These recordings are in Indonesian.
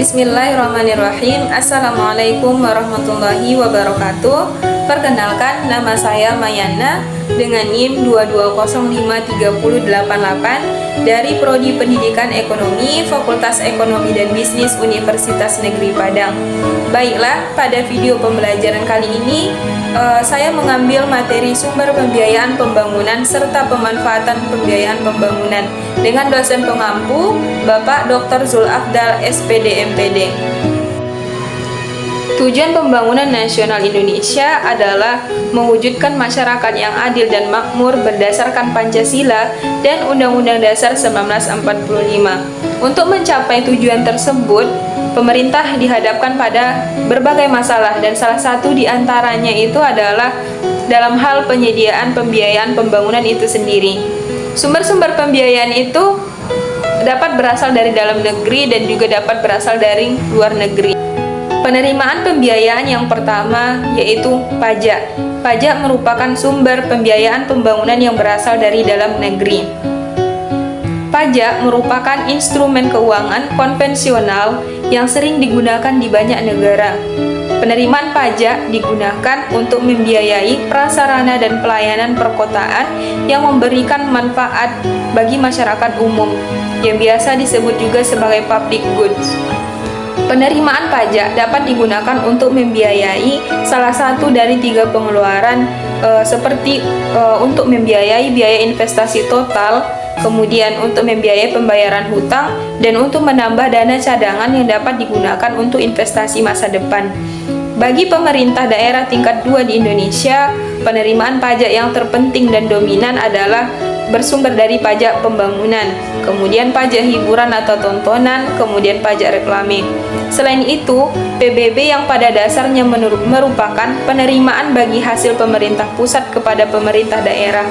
Bismillahirrahmanirrahim. Assalamualaikum warahmatullahi wabarakatuh. Perkenalkan, nama saya Mayana dengan NIM 2205388 dari Prodi Pendidikan Ekonomi, Fakultas Ekonomi dan Bisnis Universitas Negeri Padang. Baiklah, pada video pembelajaran kali ini saya mengambil materi sumber pembiayaan pembangunan serta pemanfaatan pembiayaan pembangunan dengan dosen pengampu Bapak Dr. Zulafdal SPD MPD. Tujuan pembangunan nasional Indonesia adalah mewujudkan masyarakat yang adil dan makmur berdasarkan Pancasila dan Undang-Undang Dasar 1945. Untuk mencapai tujuan tersebut, pemerintah dihadapkan pada berbagai masalah dan salah satu di antaranya itu adalah dalam hal penyediaan pembiayaan pembangunan itu sendiri. Sumber-sumber pembiayaan itu dapat berasal dari dalam negeri dan juga dapat berasal dari luar negeri. Penerimaan pembiayaan yang pertama yaitu pajak. Pajak merupakan sumber pembiayaan pembangunan yang berasal dari dalam negeri. Pajak merupakan instrumen keuangan konvensional yang sering digunakan di banyak negara. Penerimaan pajak digunakan untuk membiayai prasarana dan pelayanan perkotaan yang memberikan manfaat bagi masyarakat umum, yang biasa disebut juga sebagai public goods. Penerimaan pajak dapat digunakan untuk membiayai salah satu dari tiga pengeluaran seperti untuk membiayai biaya investasi total, kemudian untuk membiayai pembayaran hutang, dan untuk menambah dana cadangan yang dapat digunakan untuk investasi masa depan. Bagi pemerintah daerah tingkat 2 di Indonesia, penerimaan pajak yang terpenting dan dominan adalah bersumber dari pajak pembangunan, kemudian pajak hiburan atau tontonan, kemudian pajak reklame. Selain itu, PBB yang pada dasarnya merupakan penerimaan bagi hasil pemerintah pusat kepada pemerintah daerah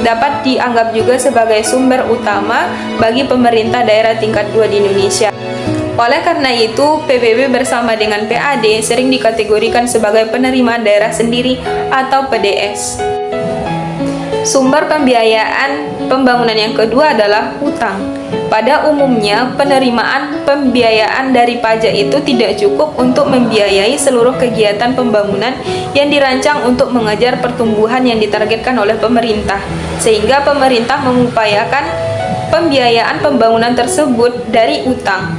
dapat dianggap juga sebagai sumber utama bagi pemerintah daerah tingkat 2 di Indonesia. Oleh karena itu, PBB bersama dengan PAD sering dikategorikan sebagai penerimaan daerah sendiri atau PDS. Sumber pembiayaan pembangunan yang kedua adalah hutang. Pada umumnya, penerimaan pembiayaan dari pajak itu tidak cukup untuk membiayai seluruh kegiatan pembangunan yang dirancang untuk mengejar pertumbuhan yang ditargetkan oleh pemerintah, sehingga pemerintah mengupayakan pembiayaan pembangunan tersebut dari utang.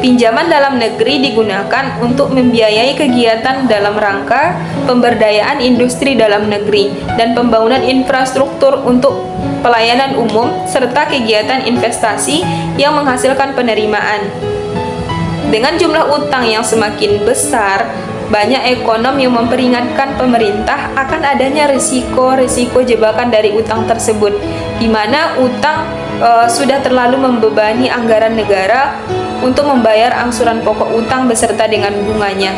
Pinjaman dalam negeri digunakan untuk membiayai kegiatan dalam rangka pemberdayaan industri dalam negeri dan pembangunan infrastruktur untuk pelayanan umum serta kegiatan investasi yang menghasilkan penerimaan. Dengan jumlah utang yang semakin besar, banyak ekonom yang memperingatkan pemerintah akan adanya risiko jebakan dari utang tersebut, di mana utang sudah terlalu membebani anggaran negara untuk membayar angsuran pokok utang beserta dengan bunganya.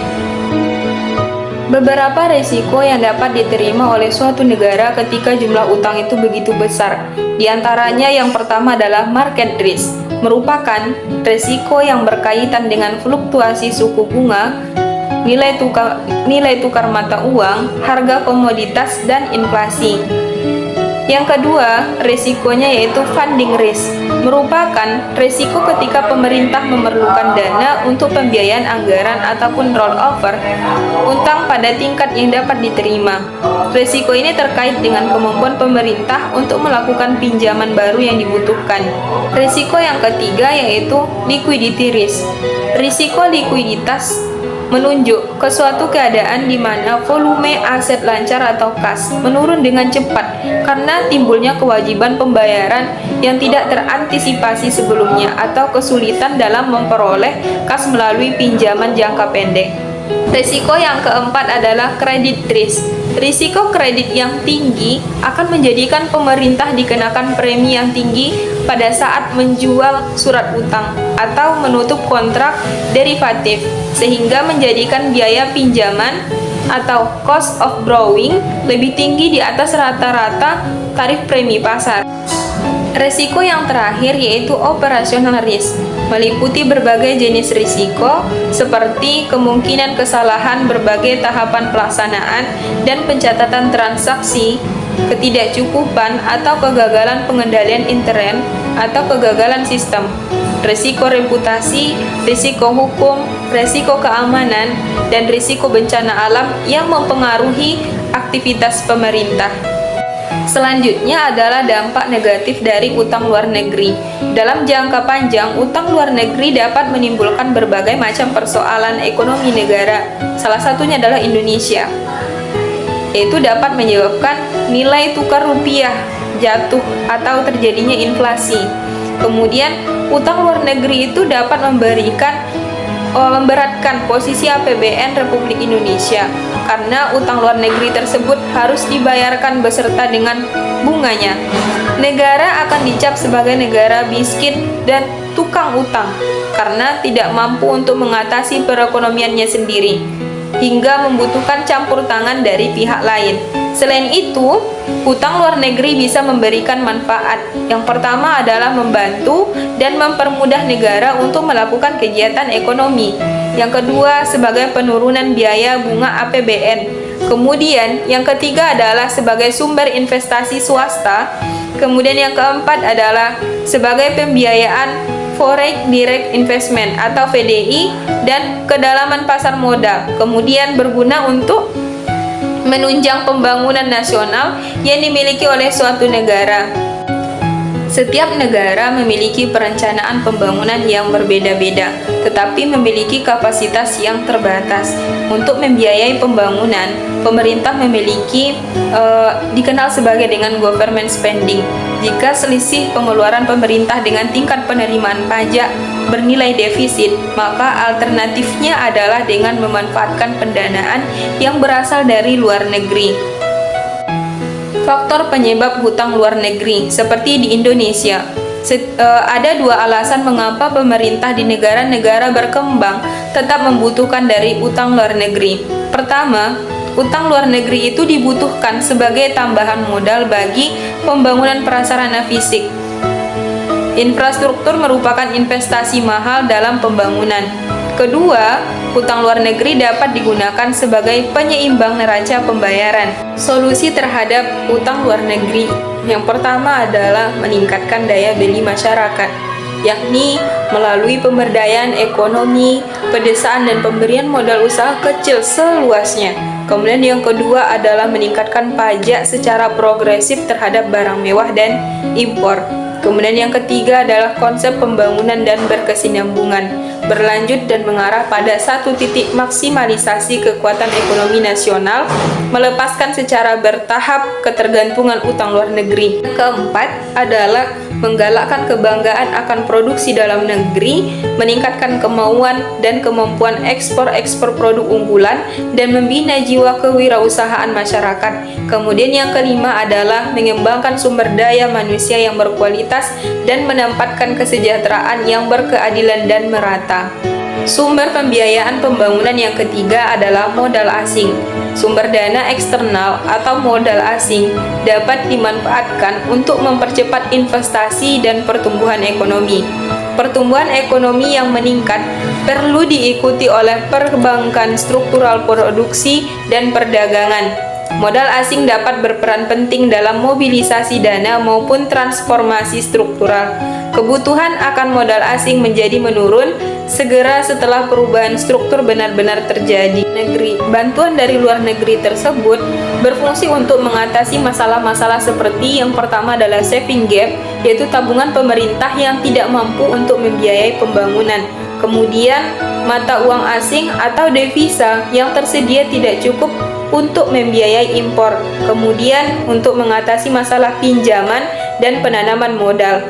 Beberapa risiko yang dapat diterima oleh suatu negara ketika jumlah utang itu begitu besar. Di antaranya yang pertama adalah market risk, merupakan risiko yang berkaitan dengan fluktuasi suku bunga, nilai tukar mata uang, harga komoditas, dan inflasi. Yang kedua, risikonya yaitu funding risk, merupakan risiko ketika pemerintah memerlukan dana untuk pembiayaan anggaran ataupun rollover utang pada tingkat yang dapat diterima. Risiko ini terkait dengan kemampuan pemerintah untuk melakukan pinjaman baru yang dibutuhkan. Risiko yang ketiga yaitu liquidity risk. Risiko likuiditas menunjuk ke suatu keadaan di mana volume aset lancar atau kas menurun dengan cepat karena timbulnya kewajiban pembayaran yang tidak terantisipasi sebelumnya atau kesulitan dalam memperoleh kas melalui pinjaman jangka pendek. Risiko yang keempat adalah credit risk. Risiko kredit yang tinggi akan menjadikan pemerintah dikenakan premi yang tinggi pada saat menjual surat utang atau menutup kontrak derivatif, sehingga menjadikan biaya pinjaman atau cost of borrowing lebih tinggi di atas rata-rata tarif premi pasar. Risiko yang terakhir yaitu operational risk, meliputi berbagai jenis risiko seperti kemungkinan kesalahan berbagai tahapan pelaksanaan dan pencatatan transaksi, ketidakcukupan atau kegagalan pengendalian intern atau kegagalan sistem. risiko reputasi, risiko hukum, risiko keamanan, dan risiko bencana alam yang mempengaruhi aktivitas pemerintah. Selanjutnya adalah dampak negatif dari utang luar negeri. Dalam jangka panjang, utang luar negeri dapat menimbulkan berbagai macam persoalan ekonomi negara. Salah satunya adalah Indonesia, yaitu dapat menyebabkan nilai tukar rupiah jatuh atau terjadinya inflasi. Kemudian, utang luar negeri itu dapat memberatkan posisi APBN Republik Indonesia karena utang luar negeri tersebut harus dibayarkan beserta dengan bunganya. Negara akan dicap sebagai negara miskin dan tukang utang karena tidak mampu untuk mengatasi perekonomiannya sendiri hingga membutuhkan campur tangan dari pihak lain. Selain itu, utang luar negeri bisa memberikan manfaat. Yang pertama adalah membantu dan mempermudah negara untuk melakukan kegiatan ekonomi. Yang kedua, sebagai penurunan biaya bunga APBN. Kemudian, yang ketiga adalah sebagai sumber investasi swasta. Kemudian yang keempat adalah sebagai pembiayaan Foreign Direct Investment atau FDI dan kedalaman pasar modal. Kemudian berguna untuk menunjang pembangunan nasional yang dimiliki oleh suatu negara. Setiap negara memiliki perencanaan pembangunan yang berbeda-beda, tetapi memiliki kapasitas yang terbatas. Untuk membiayai pembangunan, pemerintah memiliki dikenal sebagai dengan government spending. Jika selisih pengeluaran pemerintah dengan tingkat penerimaan pajak bernilai defisit, maka alternatifnya adalah dengan memanfaatkan pendanaan yang berasal dari luar negeri. Faktor penyebab hutang luar negeri seperti di Indonesia. Ada dua alasan mengapa pemerintah di negara-negara berkembang tetap membutuhkan dari utang luar negeri. Pertama, utang luar negeri itu dibutuhkan sebagai tambahan modal bagi pembangunan prasarana fisik. Infrastruktur merupakan investasi mahal dalam pembangunan. Kedua, utang luar negeri dapat digunakan sebagai penyeimbang neraca pembayaran. Solusi terhadap utang luar negeri yang pertama adalah meningkatkan daya beli masyarakat, yakni melalui pemberdayaan ekonomi, pedesaan dan pemberian modal usaha kecil seluasnya. Kemudian yang kedua adalah meningkatkan pajak secara progresif terhadap barang mewah dan impor. Kemudian yang ketiga adalah konsep pembangunan dan berkesinambungan, berlanjut dan mengarah pada satu titik maksimalisasi kekuatan ekonomi nasional, melepaskan secara bertahap ketergantungan utang luar negeri. Yang keempat adalah menggalakkan kebanggaan akan produksi dalam negeri, meningkatkan kemauan dan kemampuan ekspor produk unggulan, dan membina jiwa kewirausahaan masyarakat. Kemudian yang kelima adalah mengembangkan sumber daya manusia yang berkualitas dan menempatkan kesejahteraan yang berkeadilan dan merata. Sumber pembiayaan pembangunan yang ketiga adalah modal asing. Sumber dana eksternal atau modal asing dapat dimanfaatkan untuk mempercepat investasi dan pertumbuhan ekonomi. Pertumbuhan ekonomi yang meningkat perlu diikuti oleh perkembangan struktural produksi dan perdagangan. Modal asing dapat berperan penting dalam mobilisasi dana maupun transformasi struktural. Kebutuhan akan modal asing menjadi menurun segera setelah perubahan struktur benar-benar terjadi. Bantuan dari luar negeri tersebut berfungsi untuk mengatasi masalah-masalah seperti yang pertama adalah saving gap, yaitu tabungan pemerintah yang tidak mampu untuk membiayai pembangunan. Kemudian mata uang asing atau devisa yang tersedia tidak cukup untuk membiayai impor. Kemudian untuk mengatasi masalah pinjaman dan penanaman modal.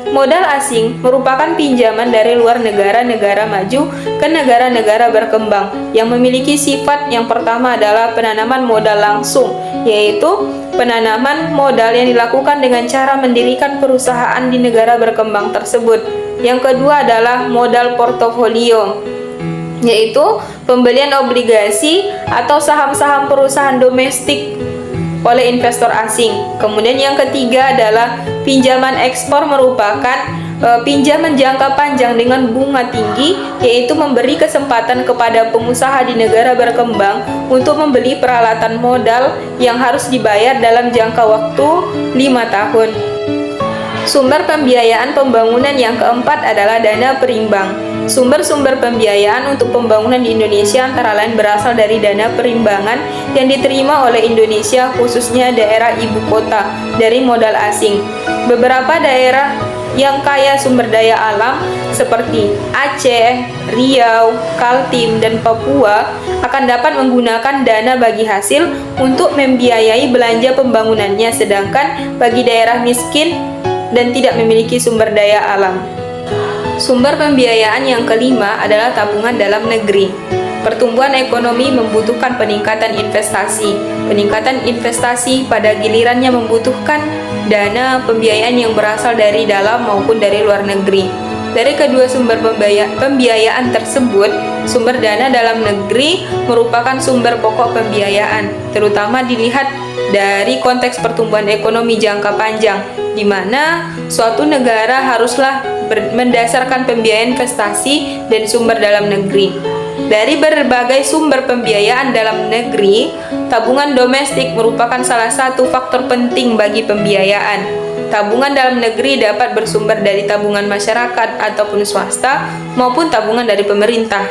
Modal asing merupakan pinjaman dari luar negara maju ke negara-negara berkembang yang memiliki sifat yang pertama adalah penanaman modal langsung, yaitu penanaman modal yang dilakukan dengan cara mendirikan perusahaan di negara berkembang tersebut. Yang kedua adalah modal portofolio, yaitu pembelian obligasi atau saham-saham perusahaan domestik oleh investor asing. Kemudian yang ketiga adalah pinjaman ekspor, merupakan pinjaman jangka panjang dengan bunga tinggi, yaitu memberi kesempatan kepada pengusaha di negara berkembang untuk membeli peralatan modal yang harus dibayar dalam jangka waktu 5 tahun. Sumber pembiayaan pembangunan yang keempat adalah dana perimbang. Sumber-sumber pembiayaan untuk pembangunan di Indonesia antara lain berasal dari dana perimbangan yang diterima oleh Indonesia, khususnya daerah ibu kota, dari modal asing. Beberapa daerah yang kaya sumber daya alam seperti Aceh, Riau, Kaltim, dan Papua akan dapat menggunakan dana bagi hasil untuk membiayai belanja pembangunannya, sedangkan bagi daerah miskin dan tidak memiliki sumber daya alam. Sumber pembiayaan yang kelima adalah tabungan dalam negeri. Pertumbuhan ekonomi membutuhkan peningkatan investasi. Peningkatan investasi pada gilirannya membutuhkan dana pembiayaan yang berasal dari dalam maupun dari luar negeri. Dari kedua sumber pembiayaan tersebut, sumber dana dalam negeri merupakan sumber pokok pembiayaan, terutama dilihat dari konteks pertumbuhan ekonomi jangka panjang, di mana suatu negara haruslah mendasarkan pembiayaan investasi dan sumber dalam negeri. Dari berbagai sumber pembiayaan dalam negeri, tabungan domestik merupakan salah satu faktor penting bagi pembiayaan. Tabungan dalam negeri dapat bersumber dari tabungan masyarakat ataupun swasta maupun tabungan dari pemerintah.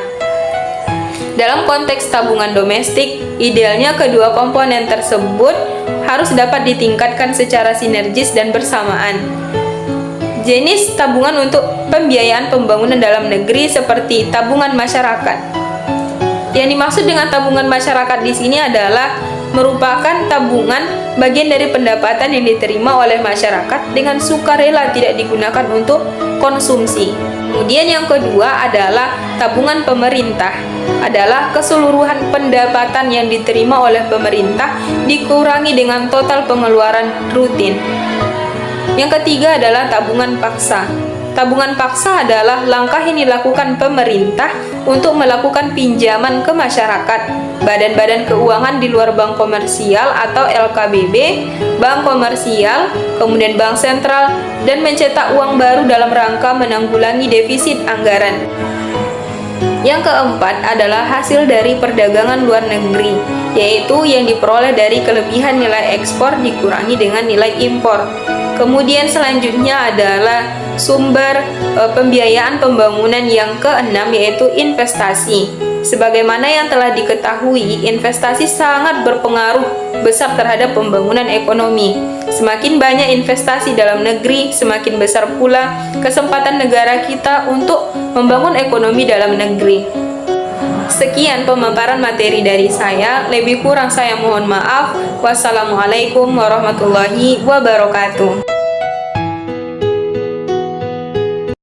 Dalam konteks tabungan domestik, idealnya kedua komponen tersebut harus dapat ditingkatkan secara sinergis dan bersamaan. Jenis tabungan untuk pembiayaan pembangunan dalam negeri seperti tabungan masyarakat. Yang dimaksud dengan tabungan masyarakat di sini adalah merupakan tabungan bagian dari pendapatan yang diterima oleh masyarakat dengan sukarela, tidak digunakan untuk konsumsi. Kemudian yang kedua adalah tabungan pemerintah, adalah keseluruhan pendapatan yang diterima oleh pemerintah dikurangi dengan total pengeluaran rutin. Yang ketiga adalah tabungan paksa. Tabungan paksa adalah langkah yang dilakukan pemerintah untuk melakukan pinjaman ke masyarakat, badan-badan keuangan di luar bank komersial atau LKBB, bank komersial, kemudian bank sentral, dan mencetak uang baru dalam rangka menanggulangi defisit anggaran. Yang keempat adalah hasil dari perdagangan luar negeri, yaitu yang diperoleh dari kelebihan nilai ekspor dikurangi dengan nilai impor. Kemudian selanjutnya adalah sumber pembiayaan pembangunan yang keenam, yaitu investasi. Sebagaimana yang telah diketahui, investasi sangat berpengaruh besar terhadap pembangunan ekonomi. Semakin banyak investasi dalam negeri, semakin besar pula kesempatan negara kita untuk membangun ekonomi dalam negeri. Sekian pemaparan materi dari saya, lebih kurang saya mohon maaf. Wassalamualaikum warahmatullahi wabarakatuh.